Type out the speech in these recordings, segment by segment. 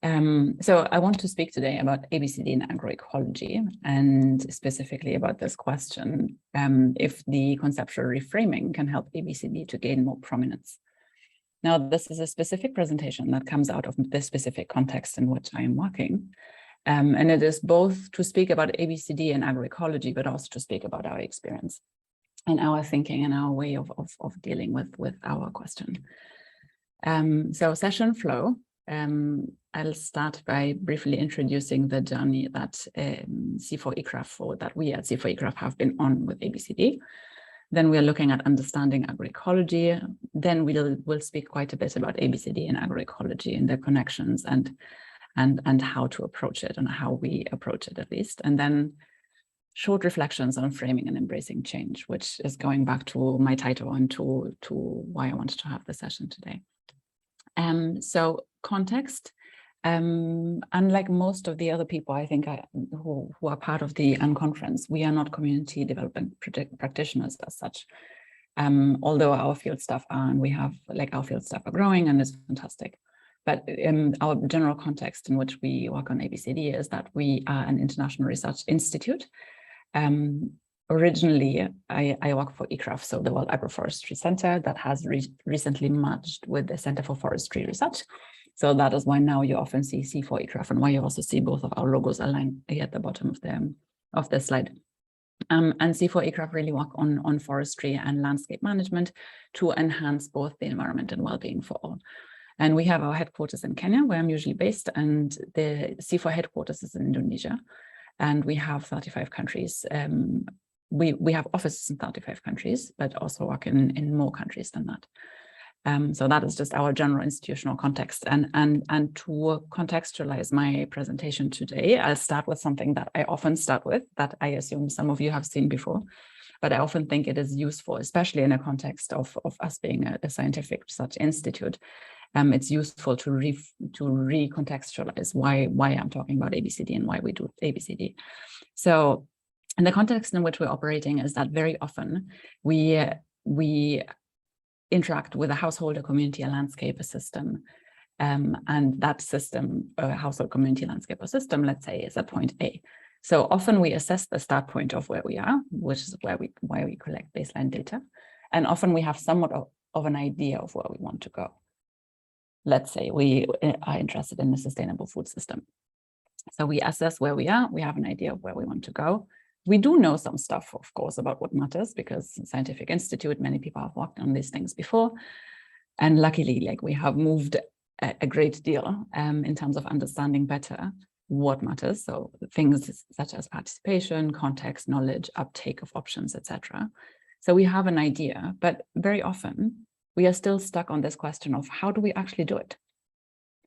So I want to speak today about ABCD in agroecology, and specifically about this question, if the conceptual reframing can help ABCD to gain more prominence. Now, this is a specific presentation that comes out of the specific context in which I am working. And it is both to speak about ABCD and agroecology, but also to speak about our experience and our thinking and our way of dealing with our question. So session flow. I'll start by briefly introducing the journey that C4ICRAF, or that we at C4ICRAF have been on with ABCD. Then we're looking at understanding agroecology. Then we'll speak quite a bit about ABCD and agroecology and their connections and how to approach it and how we approach it, at least. And then short reflections on framing and embracing change, which is going back to my title and to why I wanted to have the session today. So context, unlike most of the other people, I think, who are part of the Unconference, we are not community development practitioners as such. Although our field staff are, and we have, our field staff are growing and it's fantastic. But our general context in which we work on ABCD is that we are an international research institute. Originally, I work for ICRAF, so the World Agroforestry Center, that has recently merged with the Center for Forestry Research. So that is why now you often see C4ICRAF, and why you also see both of our logos aligned here at the bottom of the slide. And C4ICRAF really work on forestry and landscape management to enhance both the environment and well-being for all. And we have our headquarters in Kenya, where I'm usually based, and the C4 headquarters is in Indonesia. And we have 35 countries. We have offices in 35 countries, but also work in more countries than that. So that is just our general institutional context. And to contextualize my presentation today, I'll start with something that I often start with, that I assume some of you have seen before, but I often think it is useful, especially in a context of us being a scientific research institute. It's useful to recontextualize why I'm talking about ABCD and why we do ABCD. So, and the context in which we're operating is that very often we interact with a household, a community, a landscape, a system, and that system, a household, community, landscape, or system, let's say, is at point A. So often we assess the start point of where we are, which is why we collect baseline data, and often we have somewhat of an idea of where we want to go. Let's say we are interested in a sustainable food system. So we assess where we are, we have an idea of where we want to go. We do know some stuff, of course, about what matters, because scientific institute, many people have worked on these things before. And luckily, we have moved a great deal in terms of understanding better what matters. So things such as participation, context, knowledge, uptake of options, etc. So we have an idea, but very often we are still stuck on this question of how do we actually do it?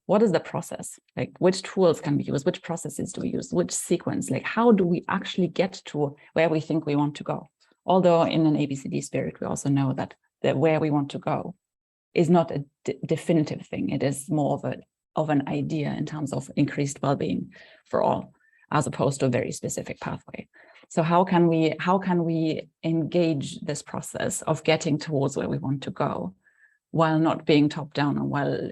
What is the process? Which tools can we use? Which processes do we use? Which sequence? How do we actually get to where we think we want to go? Although in an ABCD spirit, we also know that where we want to go is not a definitive thing. It is more of an idea in terms of increased well-being for all, as opposed to a very specific pathway. So how can we engage this process of getting towards where we want to go, while not being top-down and while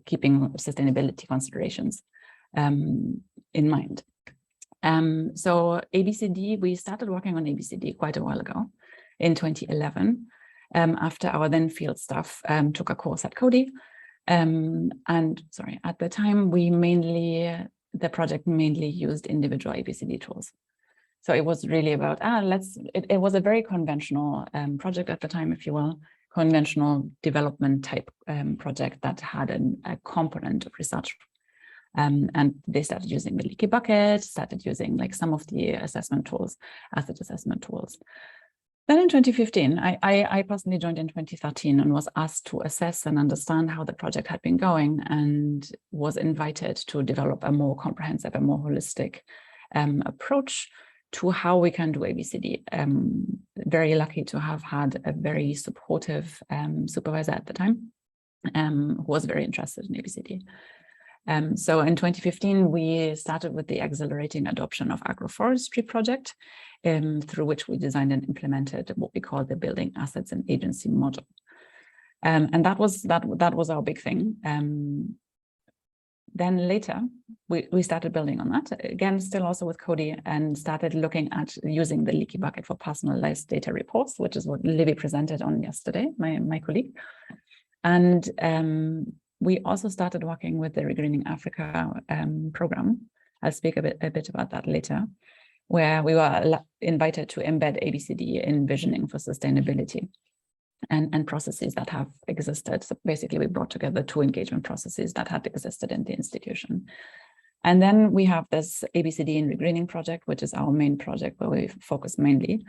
keeping sustainability considerations in mind? So ABCD, we started working on ABCD quite a while ago, in 2011, after our then field staff took a course at Cody. At the time, the project mainly used individual ABCD tools. So it was really about, it was a very conventional project at the time, if you will, conventional development type project that had a component of research. And they started using the leaky bucket, started using some of the assessment tools, asset assessment tools. Then in 2015, I personally joined in 2013 and was asked to assess and understand how the project had been going, and was invited to develop a more comprehensive and more holistic approach to how we can do ABCD. Very lucky to have had a very supportive supervisor at the time, who was very interested in ABCD. So in 2015, we started with the Accelerating Adoption of Agroforestry project, through which we designed and implemented what we call the Building Assets and Agency model. And that was our big thing. Then later, we started building on that, again, still also with Cody, and started looking at using the leaky bucket for personalized data reports, which is what Levi presented on yesterday, my colleague. And we also started working with the Regreening Africa program. I'll speak a bit about that later, where we were invited to embed ABCD in visioning for sustainability and processes that have existed. So basically, we brought together 2 engagement processes that had existed in the institution. And then we have this ABCD in Regreening project, which is our main project where we focus mainly,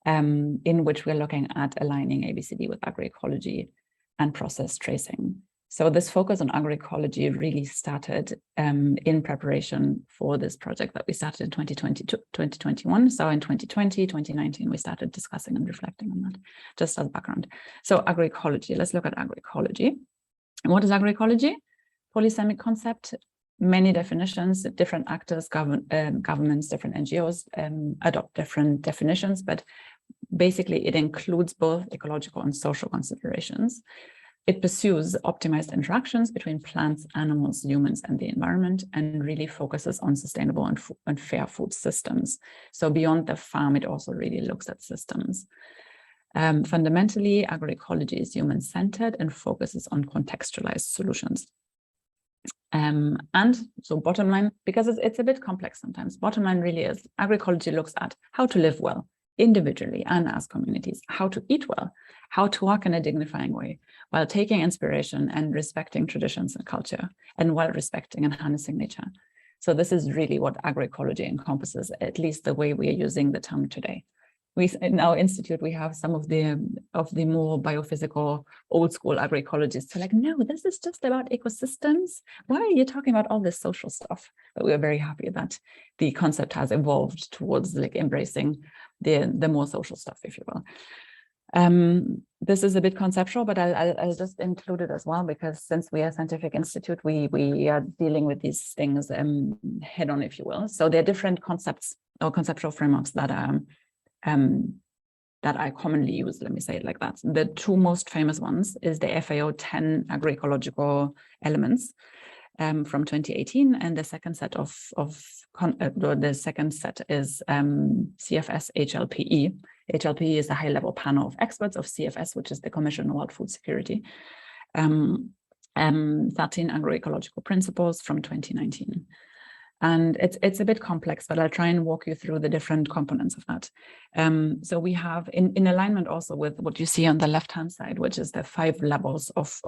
in which we're looking at aligning ABCD with agroecology and process tracing. So this focus on agroecology really started in preparation for this project that we started in 2021. So in 2020, 2019, we started discussing and reflecting on that, just as background. So agroecology, let's look at agroecology. And what is agroecology? Polysemic concept, many definitions, different actors, governments, different NGOs adopt different definitions, but basically it includes both ecological and social considerations. It pursues optimized interactions between plants, animals, humans, and the environment, and really focuses on sustainable and fair food systems. So beyond the farm, it also really looks at systems. Fundamentally, agroecology is human-centered and focuses on contextualized solutions. And so bottom line, because it's a bit complex sometimes, bottom line really is agroecology looks at how to live well, individually and as communities, how to eat well, how to work in a dignifying way, while taking inspiration and respecting traditions and culture, and while respecting and harnessing nature. So this is really what agroecology encompasses, at least the way we are using the term today. In our institute, we have some of the more biophysical, old school agroecologists who are like, no, this is just about ecosystems. Why are you talking about all this social stuff? But we are very happy that the concept has evolved towards like embracing the more social stuff, if you will. This is a bit conceptual, but I'll just include it as well, because since we are a scientific institute, we are dealing with these things head on, if you will. So there are different concepts or conceptual frameworks that I commonly use, let me say it like that. The 2 most famous ones is the FAO 10 agroecological elements from 2018, and the second set the second set is CFS HLPE. HLPE is a high-level panel of experts of CFS, which is the Commission on World Food Security. 13 agroecological principles from 2019. And it's a bit complex, but I'll try and walk you through the different components of that. So we have in alignment also with what you see on the left-hand side, which is the 5 levels of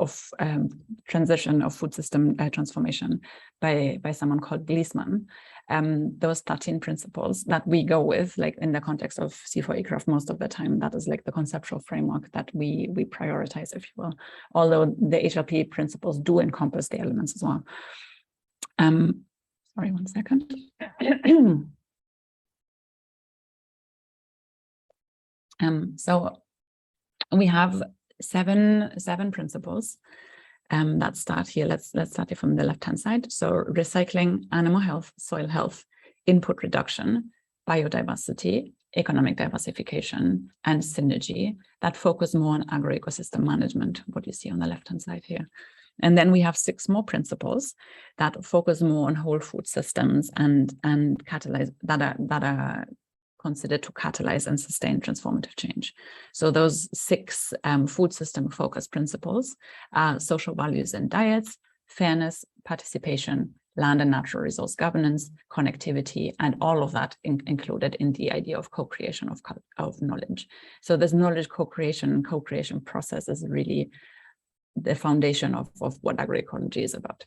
transition of food system transformation by someone called Gleesman. Those 13 principles that we go with, like in the context of C4 ICRAF most of the time, that is like the conceptual framework that we prioritize, if you will, although the HLP principles do encompass the elements as well. Sorry, one second. So we have seven principles that start here. Let's start here from the left-hand side. So recycling, animal health, soil health, input reduction, biodiversity, economic diversification, and synergy that focus more on agro-ecosystem management, what you see on the left-hand side here. And then we have 6 more principles that focus more on whole food systems and catalyze that are considered to catalyze and sustain transformative change. So those 6 food system focused principles are social values and diets, fairness, participation, land and natural resource governance, connectivity, and all of that included in the idea of co-creation of knowledge. So this knowledge co-creation process is really the foundation of what agroecology is about.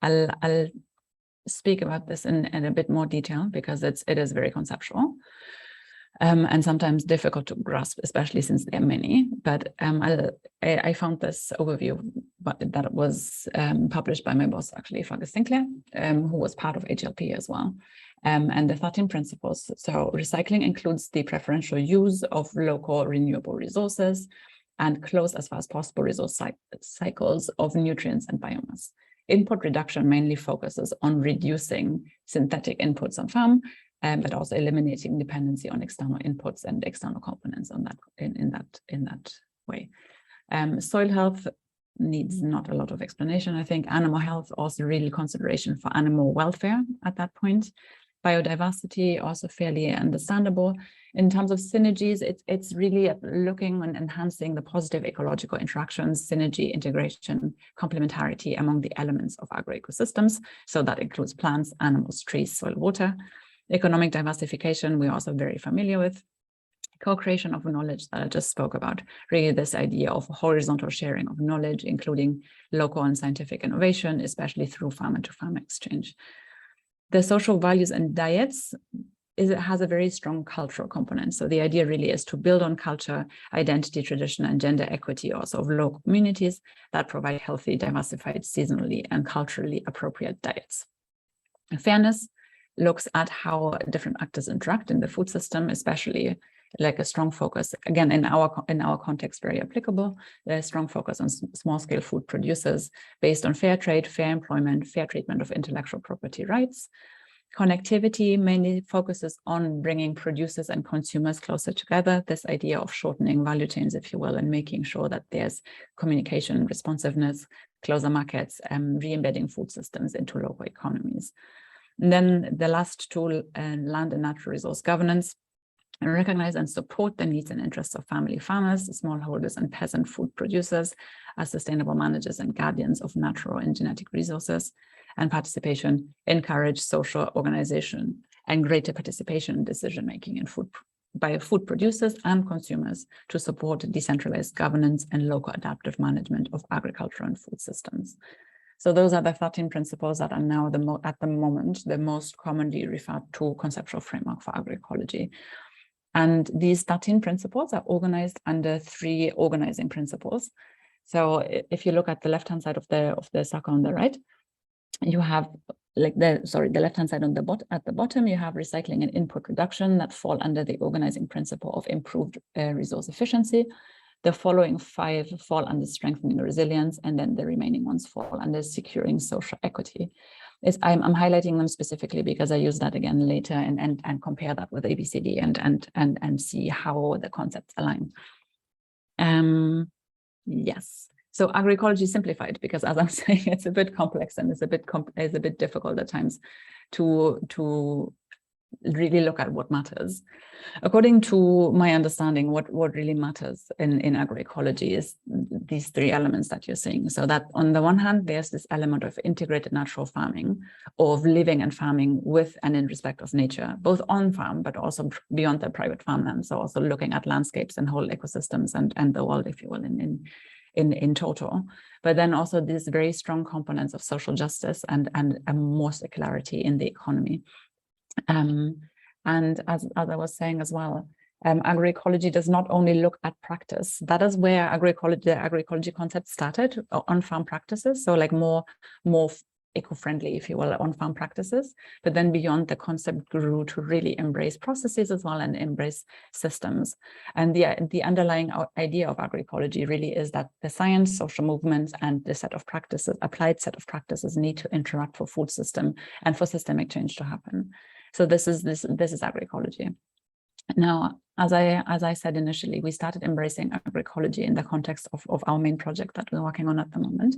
I'll speak about this in a bit more detail because it is very conceptual and sometimes difficult to grasp, especially since there are many. But I found this overview that was published by my boss, actually, Fuchs Sinclair, who was part of HLP as well. And the 13 principles. So recycling includes the preferential use of local renewable resources and close as far as possible resource cycles of nutrients and biomass. Input reduction mainly focuses on reducing synthetic inputs on farm, but also eliminating dependency on external inputs and external components on that in that way. Soil health needs not a lot of explanation. I think animal health, also really consideration for animal welfare at that point. Biodiversity, also fairly understandable. In terms of synergies, it's really looking and enhancing the positive ecological interactions, synergy, integration, complementarity among the elements of agroecosystems. So that includes plants, animals, trees, soil, water. Economic diversification, we're also very familiar with. Co-creation of knowledge that I just spoke about, really this idea of horizontal sharing of knowledge, including local and scientific innovation, especially through farmer-to-farmer exchange. The social values and diets has a very strong cultural component. So the idea really is to build on culture, identity, tradition, and gender equity also of local communities that provide healthy, diversified, seasonally, and culturally appropriate diets. Fairness looks at how different actors interact in the food system, especially like a strong focus, again, in our context, very applicable, a strong focus on small-scale food producers based on fair trade, fair employment, fair treatment of intellectual property rights. Connectivity mainly focuses on bringing producers and consumers closer together, this idea of shortening value chains, if you will, and making sure that there's communication, responsiveness, closer markets, re-embedding food systems into local economies. And then the last tool, land and natural resource governance, and recognize and support the needs and interests of family farmers, smallholders, and peasant food producers as sustainable managers and guardians of natural and genetic resources. And participation, encourage social organization and greater participation in decision-making in food by food producers and consumers to support decentralized governance and local adaptive management of agriculture and food systems. So those are the 13 principles that are now at the moment the most commonly referred to conceptual framework for agroecology. And these 13 principles are organized under 3 organizing principles. So if you look at the left-hand side of the circle on the right, you have like the left-hand side on at the bottom, you have recycling and input reduction that fall under the organizing principle of improved resource efficiency. The following 5 fall under strengthening resilience, and then the remaining ones fall under securing social equity. I'm highlighting them specifically because I use that again later and compare that with ABCD and see how the concepts align. Yes. So agroecology simplified because, as I'm saying, it's a bit complex and it's a bit difficult at times to really look at what matters. According to my understanding, what really matters in agroecology is these 3 elements that you're seeing. So that on the one hand, there's this element of integrated natural farming, of living and farming with and in respect of nature, both on farm, but also beyond the private farmland. So also looking at landscapes and whole ecosystems and the world, if you will, in total. But then also these very strong components of social justice and more circularity in the economy. And as I was saying as well, agroecology does not only look at practice. That is where the agroecology concept started, on-farm practices. So like more eco-friendly, if you will, on-farm practices. But then beyond, the concept grew to really embrace processes as well and embrace systems. And the underlying idea of agroecology really is that the science, social movements, and the set of practices, applied set of practices, need to interact for food system and for systemic change to happen. So this is agroecology. Now, as I said initially, we started embracing agroecology in the context of our main project that we're working on at the moment,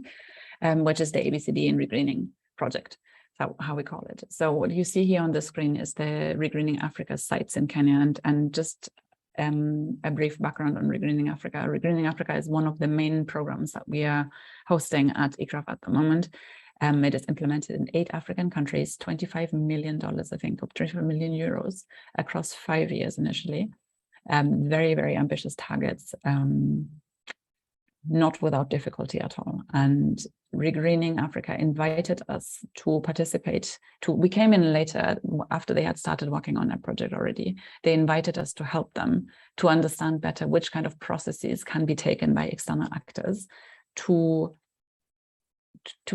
which is the ABCD and Regreening project, how we call it. So what you see here on the screen is the Regreening Africa sites in Kenya, and just a brief background on Regreening Africa. Regreening Africa is one of the main programs that we are hosting at ICRAF at the moment. It is implemented in 8 African countries, $25 million, I think, or 25 million euros across 5 years initially. Very, very ambitious targets, not without difficulty at all. And Regreening Africa invited us to participate. We came in later after they had started working on that project already. They invited us to help them to understand better which kind of processes can be taken by external actors to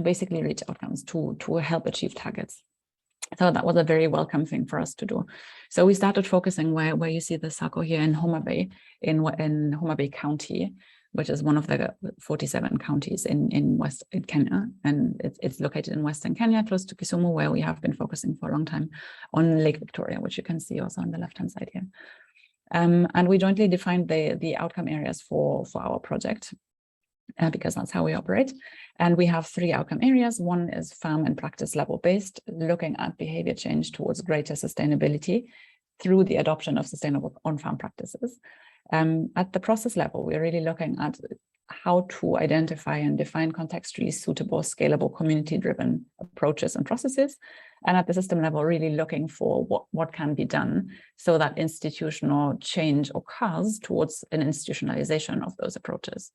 basically reach outcomes, to help achieve targets. So that was a very welcome thing for us to do. So we started focusing where you see the circle here in Homa Bay, in Homa Bay County, which is one of the 47 counties in Kenya. And it's located in Western Kenya, close to Kisumu, where we have been focusing for a long time on Lake Victoria, which you can see also on the left-hand side here. And we jointly defined the outcome areas for our project. because that's how we operate. And we have 3 outcome areas. One is farm and practice level based, looking at behavior change towards greater sustainability through the adoption of sustainable on-farm practices. At the process level, we're really looking at how to identify and define contextually suitable, scalable, community-driven approaches and processes. And at the system level, really looking for what can be done so that institutional change occurs towards an institutionalization of those approaches,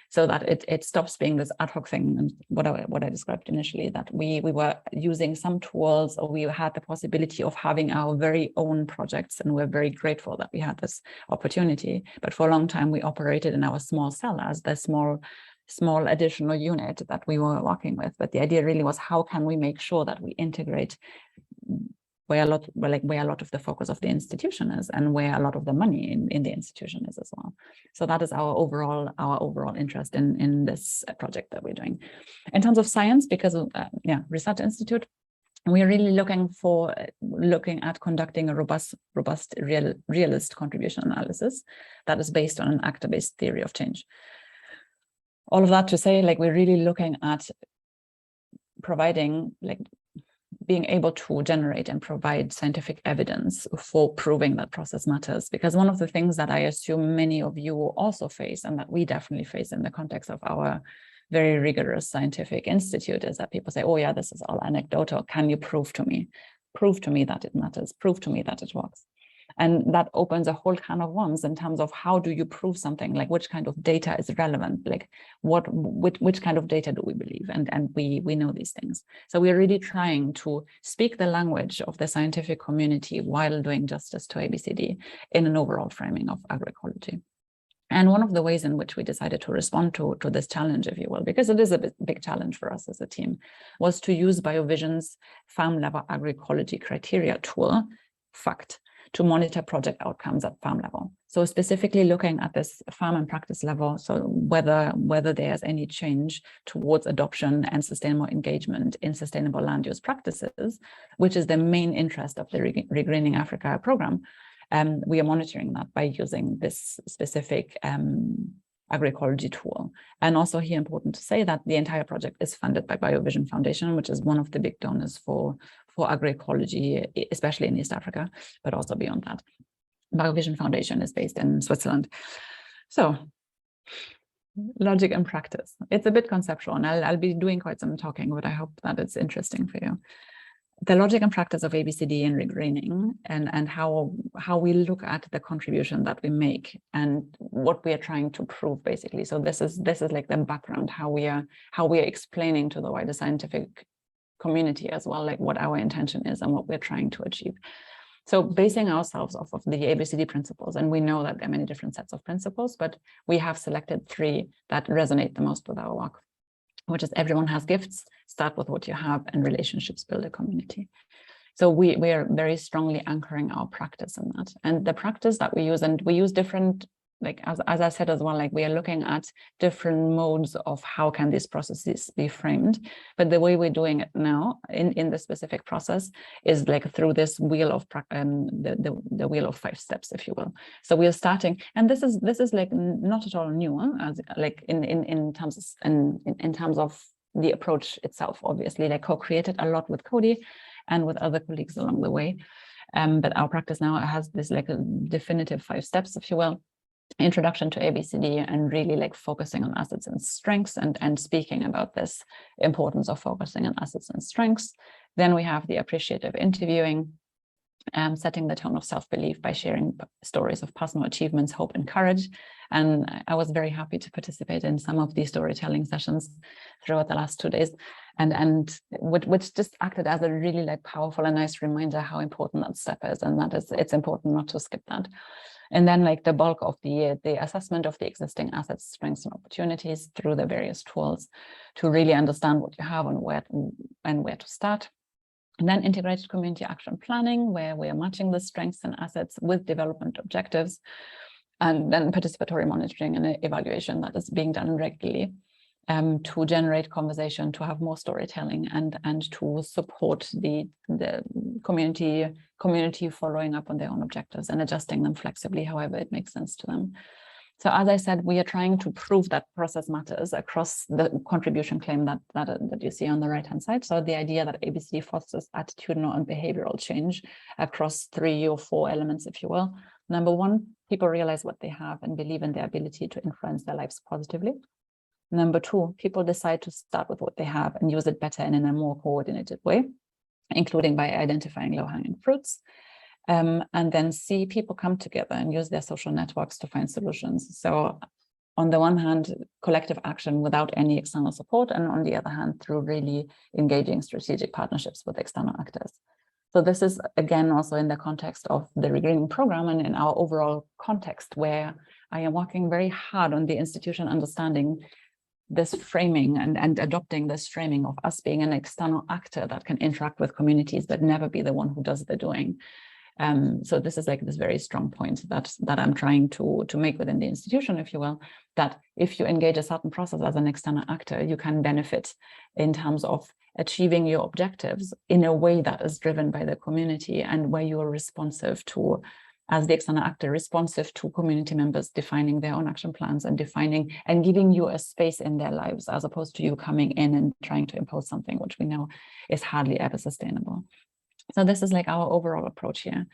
so that it stops being this ad hoc thing, and what I described initially, that we were using some tools, or we had the possibility of having our very own projects, and we're very grateful that we had this opportunity. But for a long time, we operated in our small cell as the small additional unit that we were working with. But the idea really was, how can we make sure that we integrate where a lot of the focus of the institution is, and where a lot of the money in the institution is as well. So that is our overall interest in this project that we're doing. In terms of science, because of Research Institute, we are really looking at conducting a robust realist contribution analysis that is based on an actor-based theory of change. All of that to say, we're really looking at providing, being able to generate and provide scientific evidence for proving that process matters. Because one of the things that I assume many of you will also face, and that we definitely face in the context of our very rigorous scientific institute, is that people say, oh yeah, this is all anecdotal. Can you prove to me that it matters? Prove to me that it works. And that opens a whole can of worms in terms of how do you prove something, which kind of data is relevant, which kind of data do we believe, and we know these things. So we're really trying to speak the language of the scientific community while doing justice to ABCD in an overall framing of agroecology. And one of the ways in which we decided to respond to this challenge, if you will, because it is a big challenge for us as a team, was to use BioVision's farm level agroecology criteria tool, FACT, to monitor project outcomes at farm level. So specifically looking at this farm and practice level, so whether there's any change towards adoption and sustainable engagement in sustainable land use practices, which is the main interest of the Regreening Africa program. We are monitoring that by using this specific agroecology tool. And also here, important to say that the entire project is funded by BioVision Foundation, which is one of the big donors for agroecology, especially in East Africa, but also beyond that. BioVision Foundation is based in Switzerland. So, logic and practice. It's a bit conceptual, and I'll be doing quite some talking, but I hope that it's interesting for you. The logic and practice of ABCD and regreening, and how we look at the contribution that we make and what we are trying to prove, basically. So this is like the background, how we are explaining to the wider scientific community as well, what our intention is and what we're trying to achieve. So basing ourselves off of the ABCD principles, and we know that there are many different sets of principles, but we have selected 3 that resonate the most with our work, which is everyone has gifts, start with what you have, and relationships build a community. So we are very strongly anchoring our practice in that. And the practice that we use, and we use different, as I said as well, we are looking at different modes of how can these processes be framed. But the way we're doing it now in the specific process is through this wheel of the wheel of 5 steps, if you will. So we are starting, and this is not at all new, in terms of the approach itself. Obviously, co-created a lot with Cody and with other colleagues along the way. But our practice now has this a definitive 5 steps, if you will. Introduction to ABCD, and really focusing on assets and strengths, and speaking about this importance of focusing on assets and strengths. Then we have the appreciative interviewing, setting the tone of self-belief by sharing stories of personal achievements, hope, and courage. And I was very happy to participate in some of these storytelling sessions throughout the last 2 days, and which just acted as a really powerful and nice reminder how important that step is, and that is, it's important not to skip that. And then the bulk of the assessment of the existing assets, strengths, and opportunities through the various tools to really understand what you have and where to start. And then integrated community action planning, where we are matching the strengths and assets with development objectives, and then participatory monitoring and evaluation that is being done regularly. To generate conversation, to have more storytelling, and to support the community following up on their own objectives and adjusting them flexibly, however it makes sense to them. So as I said, we are trying to prove that process matters across the contribution claim that you see on the right-hand side. So the idea that ABCD fosters attitudinal and behavioral change across 3 or 4 elements, if you will. Number 1, people realize what they have and believe in their ability to influence their lives positively. Number 2, people decide to start with what they have and use it better and in a more coordinated way, including by identifying low-hanging fruits. And then C, people come together and use their social networks to find solutions. So on the one hand, collective action without any external support, and on the other hand, through really engaging strategic partnerships with external actors. So this is, again, also in the context of the regreening program and in our overall context, where I am working very hard on the institution understanding this framing and adopting this framing of us being an external actor that can interact with communities, but never be the one who does the doing. So this is like this very strong point that I'm trying to make within the institution, if you will, that if you engage a certain process as an external actor, you can benefit in terms of achieving your objectives in a way that is driven by the community and where you are responsive to, as the external actor, responsive to community members defining their own action plans and defining and giving you a space in their lives, as opposed to you coming in and trying to impose something which we know is hardly ever sustainable. So this is like our overall approach here.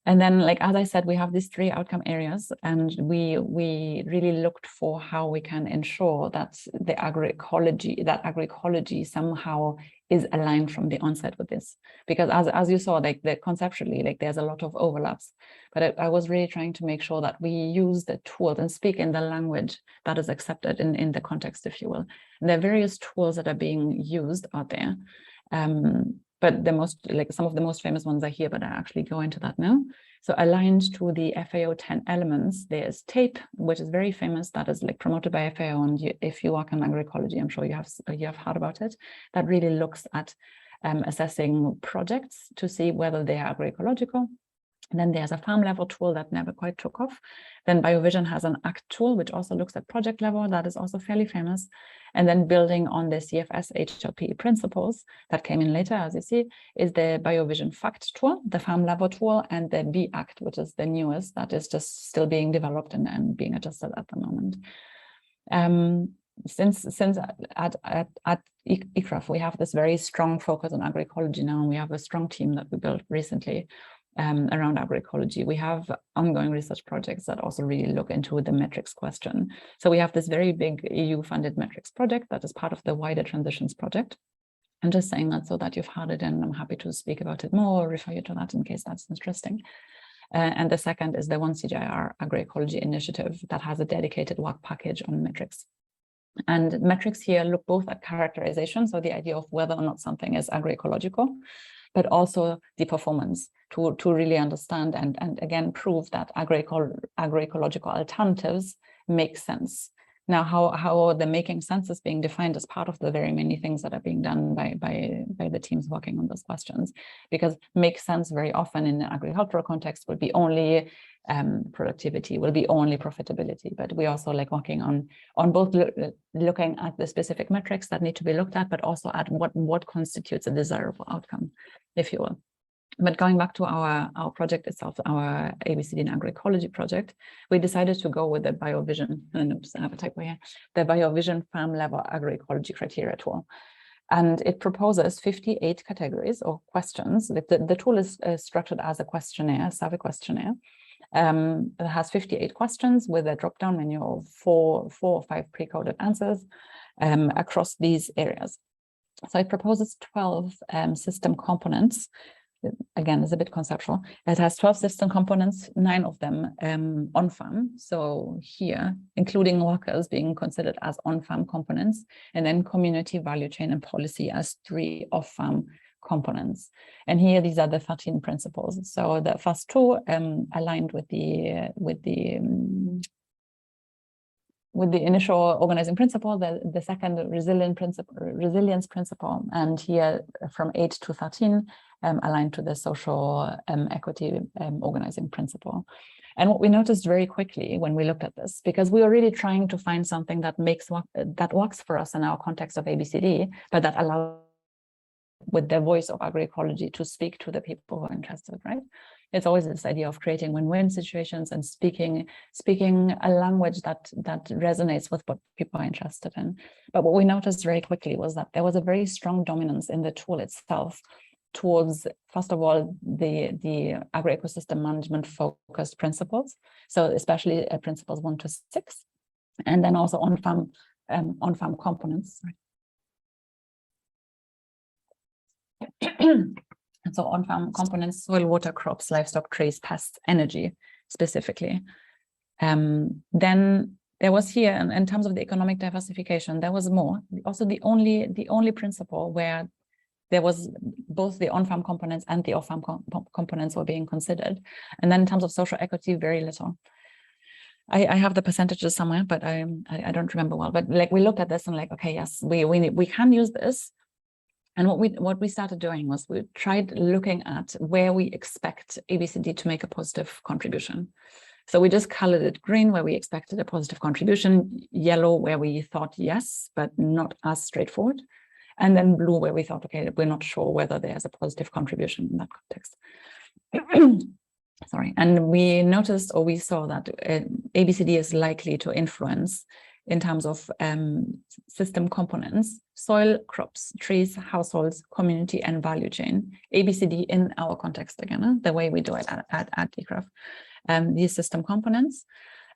And then, like, as I said, we have these 3 outcome areas, and we really looked for how we can ensure that the agroecology somehow is aligned from the onset with this. Because as you saw, like conceptually, like there's a lot of overlaps, but I was really trying to make sure that we use the tools and speak in the language that is accepted in the context, if you will. And there are various tools that are being used out there. But some of the most famous ones are here, but I actually go into that now. So aligned to the FAO 10 elements, there's TAPE, which is very famous. That is like promoted by FAO. And if you work on agroecology, I'm sure you have heard about it. That really looks at assessing projects to see whether they are agroecological. And then there's a farm level tool that never quite took off. Then BioVision has an ACT tool, which also looks at project level. That is also fairly famous. And then building on the CFS HLP principles that came in later, as you see, is the BioVision FACT tool, the farm level tool, and the BACT, which is the newest, that is just still being developed and being adjusted at the moment. Since at ICRAF, we have this very strong focus on agroecology now, and we have a strong team that we built recently around agroecology. We have ongoing research projects that also really look into the metrics question. So we have this very big EU-funded metrics project that is part of the wider transitions project. I'm just saying that so that you've heard it, and I'm happy to speak about it more or refer you to that in case that's interesting. And the second is the 1CGIAR agroecology initiative that has a dedicated work package on metrics. And metrics here look both at characterization, so the idea of whether or not something is agroecological, but also the performance to really understand and again prove that agroecological alternatives make sense. Now, how the making sense is being defined as part of the very many things that are being done by the teams working on those questions, because make sense very often in the agricultural context will be only productivity, will be only profitability, but we also like working on both looking at the specific metrics that need to be looked at, but also at what constitutes a desirable outcome, if you will. But going back to our project itself, our ABCD Agroecology project, we decided to go with the BioVision, oops, I have a typo here, the BioVision farm level agroecology criteria tool. And it proposes 58 categories or questions. The tool is structured as a questionnaire, survey questionnaire. It has 58 questions with a drop-down menu of four or five pre-coded answers across these areas. So it proposes 12 system components. Again, it's a bit conceptual. It has 12 system components, 9 of them on-farm. So here, including workers being considered as on-farm components, and then community, value chain, and policy as 3 off-farm components. And here, these are the 13 principles. So the first 2 aligned with the initial organizing principle, the second resilience principle, and here from 8 to 13 aligned to the social equity organizing principle. And what we noticed very quickly when we looked at this, because we were really trying to find something that works for us in our context of ABCD, but that allows with the voice of agroecology to speak to the people who are interested, right? It's always this idea of creating win-win situations and speaking a language that resonates with what people are interested in. But what we noticed very quickly was that there was a very strong dominance in the tool itself towards, first of all, the agroecosystem management focused principles. So especially principles 1 to 6, and then also on-farm components. And so on-farm components: soil, water, crops, livestock, trees, pests, energy, specifically. Then there was here, in terms of the economic diversification, there was more. Also, the only principle where there was both the on-farm components and the off-farm components were being considered. And then in terms of social equity, very little. I have the percentages somewhere, but I don't remember well. But like, we looked at this and like, okay, yes, we can use this. And what we started doing was we tried looking at where we expect ABCD to make a positive contribution. So we just colored it green where we expected a positive contribution, yellow where we thought yes, but not as straightforward, and then blue where we thought, okay, we're not sure whether there's a positive contribution in that context. Sorry. And we noticed, or we saw, that ABCD is likely to influence, in terms of system components, soil, crops, trees, households, community, and value chain. ABCD in our context again, the way we do it at ICRAF, these system components.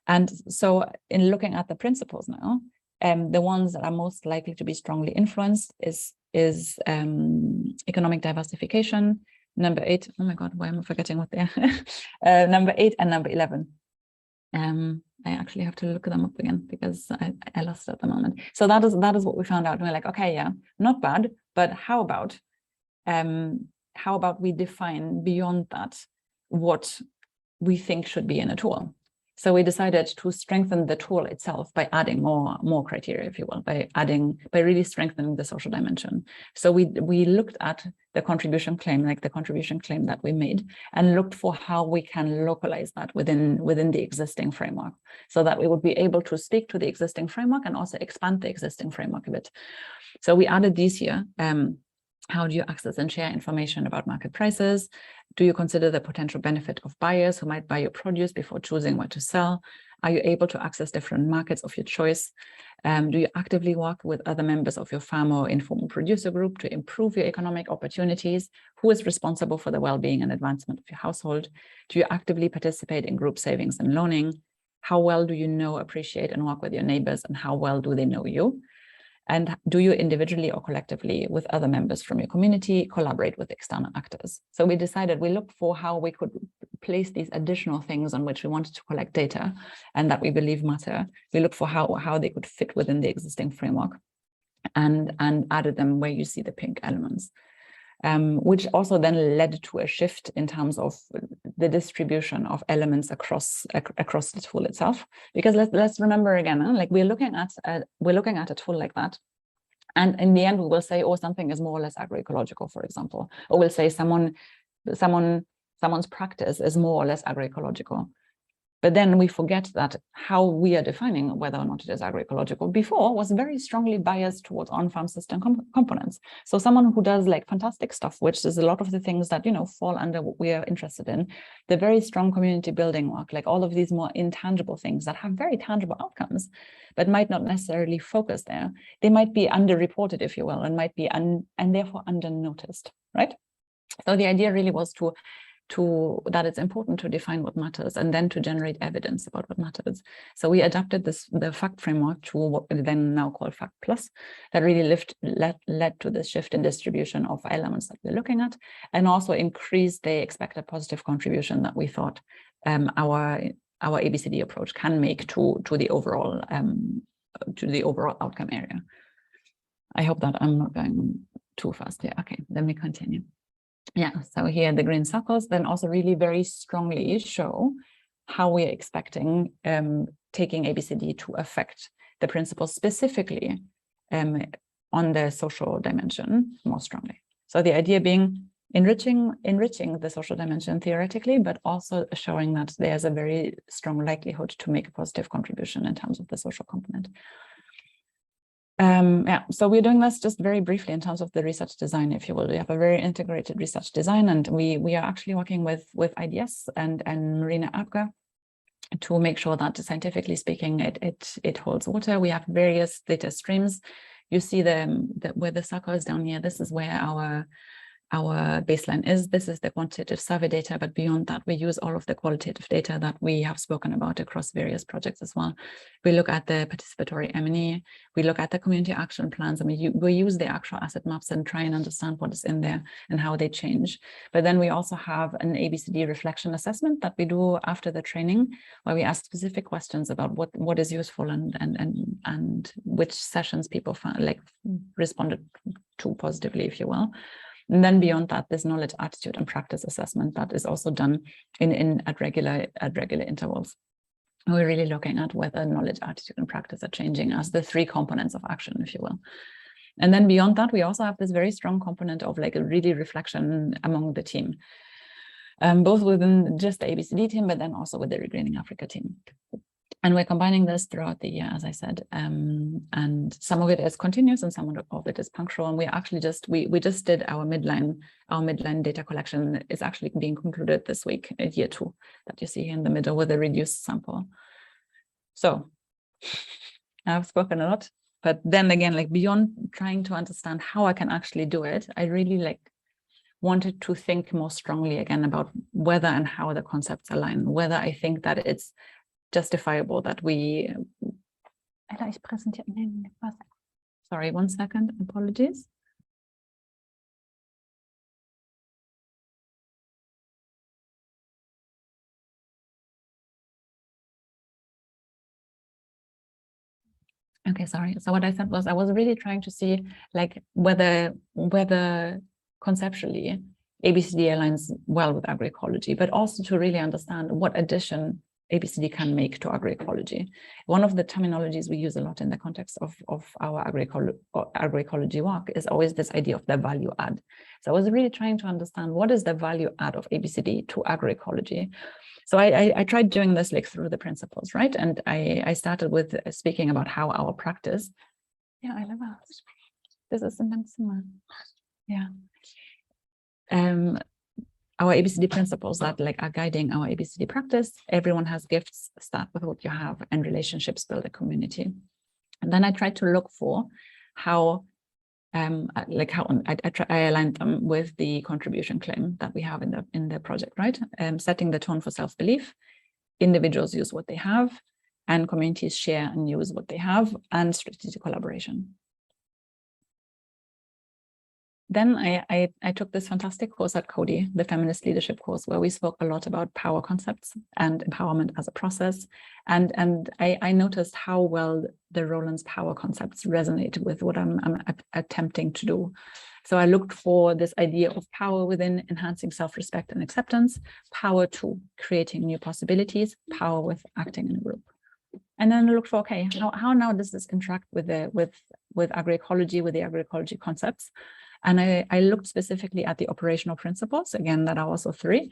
And so in looking at the principles now, the ones that are most likely to be strongly influenced is economic diversification, number 8. Oh my God, why am I forgetting what they are? Number 8 and number 11. I actually have to look them up again because I lost it at the moment. So that is what we found out. And we're like, okay, yeah, not bad, but how about we define beyond that what we think should be in a tool? So we decided to strengthen the tool itself by adding more criteria, if you will, by really strengthening the social dimension. So we looked at the contribution claim, like the contribution claim that we made, and looked for how we can localize that within the existing framework, so that we would be able to speak to the existing framework and also expand the existing framework a bit. So we added these here. How do you access and share information about market prices? Do you consider the potential benefit of buyers who might buy your produce before choosing what to sell? Are you able to access different markets of your choice? Do you actively work with other members of your farm or informal producer group to improve your economic opportunities? Who is responsible for the well-being and advancement of your household? Do you actively participate in group savings and loaning? How well do you know, appreciate, and work with your neighbors, and how well do they know you? And do you individually or collectively with other members from your community collaborate with external actors? So we decided, we looked for how we could place these additional things on which we wanted to collect data and that we believe matter. We looked for how they could fit within the existing framework and added them where you see the pink elements. Which also then led to a shift in terms of the distribution of elements across the tool itself. Because let's remember again, like we're looking at a tool like that, and in the end we will say, oh, something is more or less agroecological, for example, or we'll say someone's practice is more or less agroecological. But then we forget that how we are defining whether or not it is agroecological before was very strongly biased towards on-farm system components. So someone who does like fantastic stuff, which is a lot of the things that, fall under what we are interested in, the very strong community building work, like all of these more intangible things that have very tangible outcomes, but might not necessarily focus there. They might be underreported, if you will, and might be and therefore undernoticed, right? So the idea really was that it's important to define what matters and then to generate evidence about what matters. So we adapted the FACT framework to what we then now call FACT Plus, that really led to this shift in distribution of elements that we're looking at, and also increased the expected positive contribution that we thought our ABCD approach can make to the overall outcome area. I hope that I'm not going too fast here. Okay, let me continue. Yeah, so here the green circles then also really very strongly show how we are expecting taking ABCD to affect the principles specifically on the social dimension more strongly. So the idea being enriching the social dimension theoretically, but also showing that there's a very strong likelihood to make a positive contribution in terms of the social component. Yeah, so we're doing this just very briefly in terms of the research design, if you will. We have a very integrated research design, and we are actually working with IDS and Marina Apga to make sure that, scientifically speaking, it holds water. We have various data streams. You see where the circle is down here. This is where our baseline is. This is the quantitative survey data, but beyond that, we use all of the qualitative data that we have spoken about across various projects as well. We look at the participatory M&E, we look at the community action plans, and we use the actual asset maps and try and understand what is in there and how they change. But then we also have an ABCD reflection assessment that we do after the training, where we ask specific questions about what is useful and which sessions people found, like, responded to positively, if you will. And then beyond that, there's knowledge, attitude, and practice assessment that is also done at regular intervals. We're really looking at whether knowledge, attitude, and practice are changing as the three components of action, if you will. And then beyond that, we also have this very strong component of, like, a really reflection among the team, both within just the ABCD team, but then also with the Regreening Africa team. And we're combining this throughout the year, as I said, and some of it is continuous and some of it is punctual. And we actually we just did our midline data collection is actually being concluded this week, year 2, that you see here in the middle with a reduced sample. So I've spoken a lot, but then again, like, beyond trying to understand how I can actually do it, I really wanted to think more strongly again about whether and how the concepts align, whether I think that it's justifiable that we, sorry, 1 second, apologies. Okay, sorry. So what I said was I was really trying to see, like, whether conceptually ABCD aligns well with agroecology, but also to really understand what addition ABCD can make to agroecology. One of the terminologies we use a lot in the context of our agroecology work is always this idea of the value add. So I was really trying to understand what is the value add of ABCD to agroecology. So I tried doing this, like, through the principles, right? And I started with speaking about how our practice. Yeah, I love it. This is similar. Yeah. Our ABCD principles that, like, are guiding our ABCD practice. Everyone has gifts, start with what you have, and relationships build a community. And then I tried to look for how, I aligned them with the contribution claim that we have in the project, right? Setting the tone for self-belief, individuals use what they have, and communities share and use what they have, and strategic collaboration. Then I took this fantastic course at Cody, the feminist leadership course, where we spoke a lot about power concepts and empowerment as a process. And I noticed how well the Roland's power concepts resonate with what I'm attempting to do. So I looked for this idea of power within enhancing self-respect and acceptance, power to creating new possibilities, power with acting in a group. And then I looked for, okay, how now does this interact with agroecology, with the agroecology concepts? And I looked specifically at the operational principles, again, that are also 3,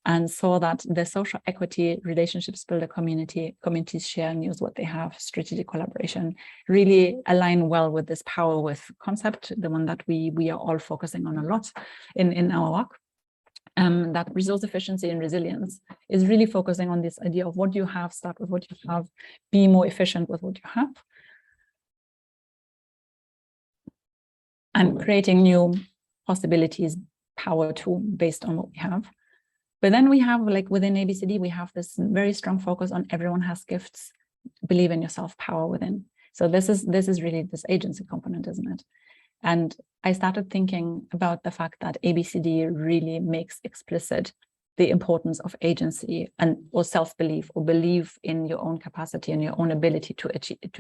and saw that the social equity, relationships build a community, communities share and use what they have, strategic collaboration, really align well with this power with concept, the one that we are all focusing on a lot in our work. That resource efficiency and resilience is really focusing on this idea of what you have, start with what you have, be more efficient with what you have, and creating new possibilities, power to, based on what we have. But then we have, like, within ABCD, we have this very strong focus on everyone has gifts, believe in yourself, power within. So this is really this agency component, isn't it? And I started thinking about the fact that ABCD really makes explicit the importance of agency or self-belief, or believe in your own capacity and your own ability to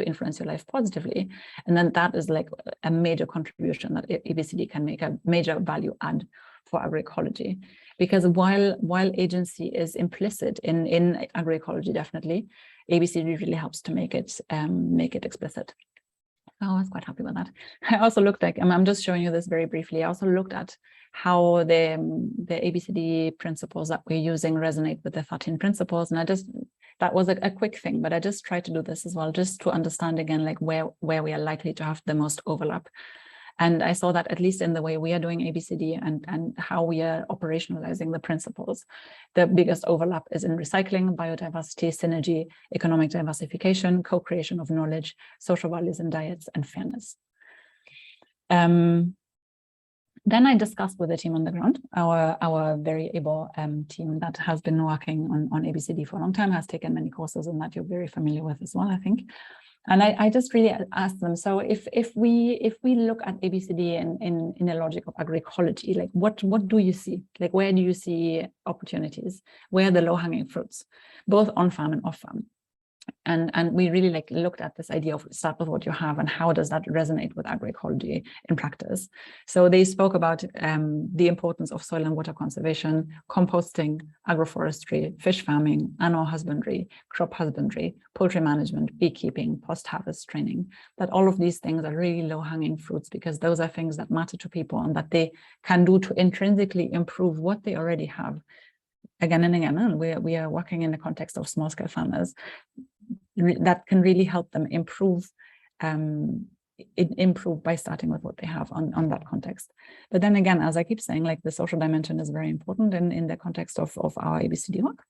influence your life positively. And then that is, like, a major contribution that ABCD can make, a major value add for agroecology. Because while agency is implicit in agroecology, definitely, ABCD really helps to make it explicit. Oh, I was quite happy with that. I also looked at, I'm just showing you this very briefly. I also looked at how the ABCD principles that we're using resonate with the 13 principles. And I just that was a quick thing, but I just tried to do this as well, just to understand again, like where we are likely to have the most overlap. And I saw that at least in the way we are doing ABCD and how we are operationalizing the principles, the biggest overlap is in recycling, biodiversity, synergy, economic diversification, co-creation of knowledge, social values and diets, and fairness. Then I discussed with the team on the ground, our very able team that has been working on ABCD for a long time, has taken many courses and that you're very familiar with as well, I think. And I just really asked them, so if we look at ABCD in a logic of agroecology, like what do you see? Like where do you see opportunities? Where are the low-hanging fruits, both on farm and off farm? And we really like looked at this idea of start with what you have and how does that resonate with agroecology in practice. So they spoke about the importance of soil and water conservation, composting, agroforestry, fish farming, animal husbandry, crop husbandry, poultry management, beekeeping, post-harvest training, that all of these things are really low-hanging fruits because those are things that matter to people and that they can do to intrinsically improve what they already have. Again and again, and we are working in the context of small-scale farmers that can really help them improve by starting with what they have on that context. But then again, as I keep saying, like the social dimension is very important in the context of our ABCD work.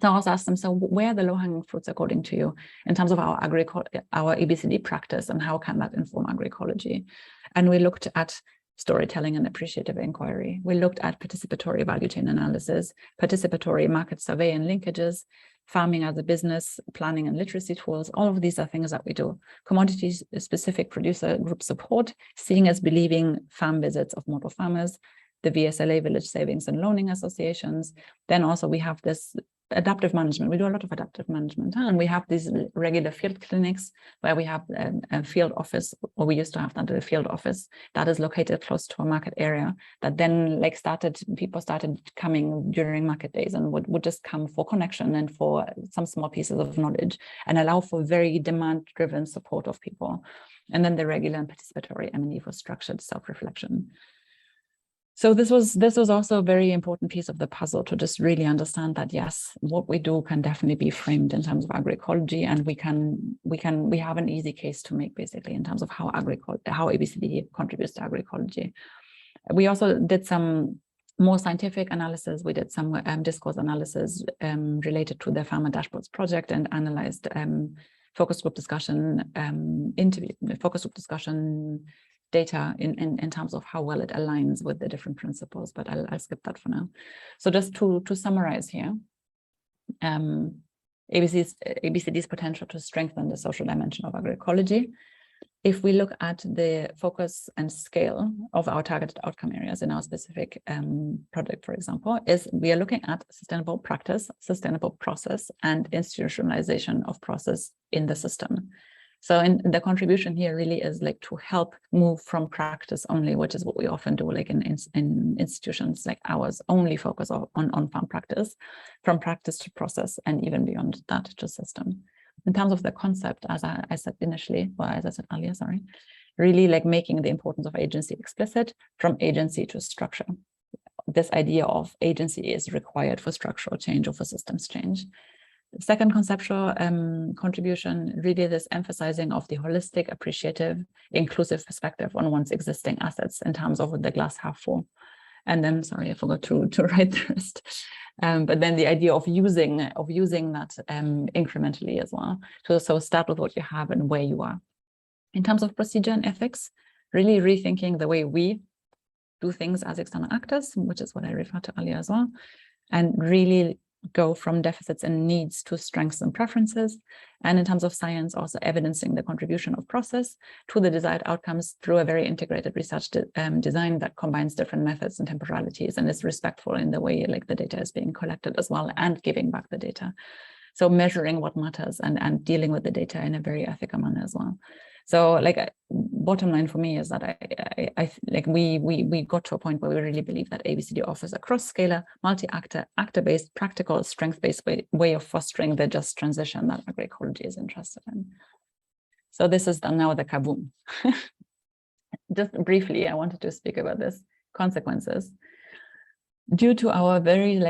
So I also asked them, so where are the low-hanging fruits according to you in terms of our ABCD practice and how can that inform agroecology? And we looked at storytelling and appreciative inquiry. We looked at participatory value chain analysis, participatory market survey and linkages, farming as a business, planning and literacy tools. All of these are things that we do. Commodity-specific producer group support, seeing as believing farm visits of model farmers, the VSLA, Village Savings and Loaning Associations. Then also we have this adaptive management. We do a lot of adaptive management, and we have these regular field clinics where we have a field office, or we used to have that, a field office that is located close to a market area that then like people started coming during market days and would just come for connection and for some small pieces of knowledge and allow for very demand-driven support of people. And then the regular and participatory M&E for structured self-reflection. So this was also a very important piece of the puzzle to just really understand that, yes, what we do can definitely be framed in terms of agroecology, and we have an easy case to make basically in terms of how ABCD contributes to agroecology. We also did some more scientific analysis. We did some discourse analysis related to the Farmer Dashboards project and analyzed focus group discussion, focus group discussion data in terms of how well it aligns with the different principles, but I'll skip that for now. So just to summarize here, ABCD's potential to strengthen the social dimension of agroecology. If we look at the focus and scale of our targeted outcome areas in our specific project, for example, is we are looking at sustainable practice, sustainable process, and institutionalization of process in the system. So the contribution here really is like to help move from practice only, which is what we often do, like in institutions like ours, only focus on farm practice, from practice to process, and even beyond that to system. In terms of the concept, as I said initially, or as I said earlier, sorry, really like making the importance of agency explicit, from agency to structure. This idea of agency is required for structural change or for systems change. The second conceptual contribution, really this emphasizing of the holistic, appreciative, inclusive perspective on one's existing assets in terms of the glass half full. And then, sorry, I forgot to write the rest. But then the idea of using that incrementally as well. So start with what you have and where you are. In terms of procedure and ethics, really rethinking the way we do things as external actors, which is what I referred to earlier as well, and really go from deficits and needs to strengths and preferences. And in terms of science, also evidencing the contribution of process to the desired outcomes through a very integrated research design that combines different methods and temporalities and is respectful in the way like the data is being collected as well and giving back the data. So measuring what matters and dealing with the data in a very ethical manner as well. So like bottom line for me is that we got to a point where we really believe that ABCD offers a cross-scalar, multi-actor, actor-based, practical, strength-based way of fostering the just transition that agroecology is interested in. So this is now the kaboom. Just briefly, I wanted to speak about this, consequences. due to our very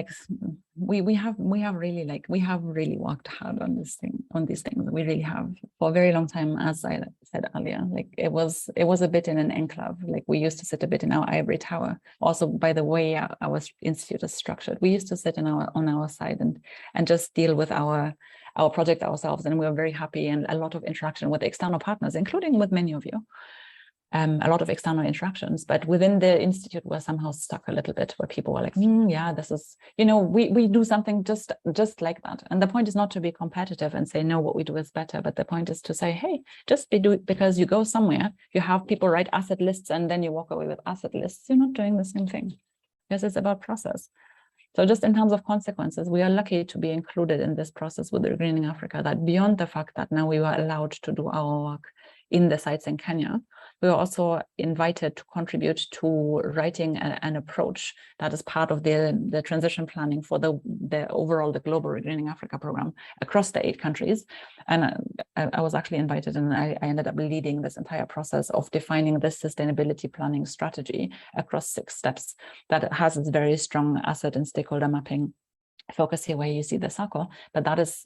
we have really worked hard on these things. We really have for a very long time, as I said earlier. Like it was a bit in an enclave. Like we used to sit a bit in our ivory tower. Also, by the way our institute is structured, we used to sit on our side and just deal with our project ourselves. And we were very happy, and a lot of interaction with external partners, including with many of you. A lot of external interactions, but within the institute we're somehow stuck a little bit, where people were like, yeah, this is, we do something just like that. And the point is not to be competitive and say, no, what we do is better. But the point is to say, hey, just do it, because you go somewhere, you have people write asset lists, and then you walk away with asset lists. You're not doing the same thing, because it's about process. So just in terms of consequences, we are lucky to be included in this process with Greening Africa, that beyond the fact that now we were allowed to do our work in the sites in Kenya, we were also invited to contribute to writing an approach that is part of the transition planning for the overall global Greening Africa program across the 8 countries. And I was actually invited, and I ended up leading this entire process of defining this sustainability planning strategy across 6 steps that has its very strong asset and stakeholder mapping focus here, where you see the circle, but that is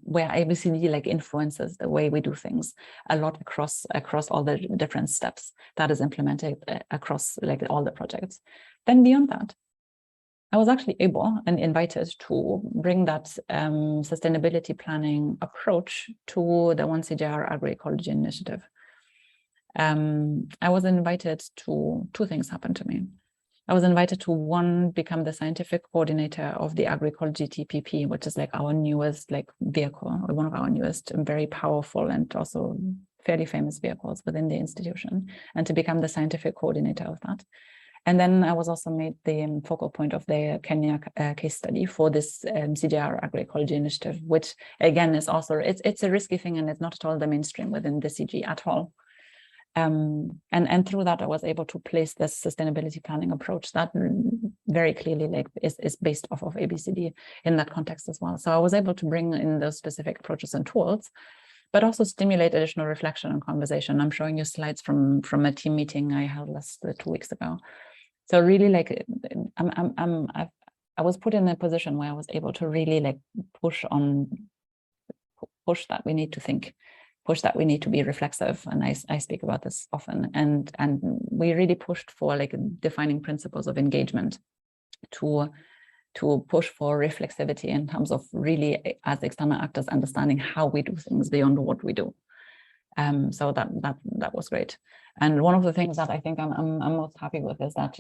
where ABCD influences the way we do things a lot across all the different steps that is implemented across all the projects. Then beyond that, I was actually able and invited to bring that sustainability planning approach to the 1CJR Agroecology initiative. I was invited to 2 things happened to me. I was invited to, one, become the scientific coordinator of the Agroecology TPP, which is our newest vehicle, or one of our newest and very powerful and also fairly famous vehicles within the institution, and to become the scientific coordinator of that. And then I was also made the focal point of the Kenya case study for this CJR Agroecology initiative, which again is also, it's a risky thing, and it's not at all the mainstream within the CG at all. And through that, I was able to place this sustainability planning approach that very clearly is based off of ABCD in that context as well. So I was able to bring in those specific approaches and tools, but also stimulate additional reflection and conversation. I'm showing you slides from a team meeting I held 2 weeks ago. So really, I was put in a position where I was able to really push that we need to think, push that we need to be reflexive, and I speak about this often, and we really pushed for defining principles of engagement to push for reflexivity in terms of really, as external actors, understanding how we do things beyond what we do. So that was great. And one of the things that I think I'm most happy with is that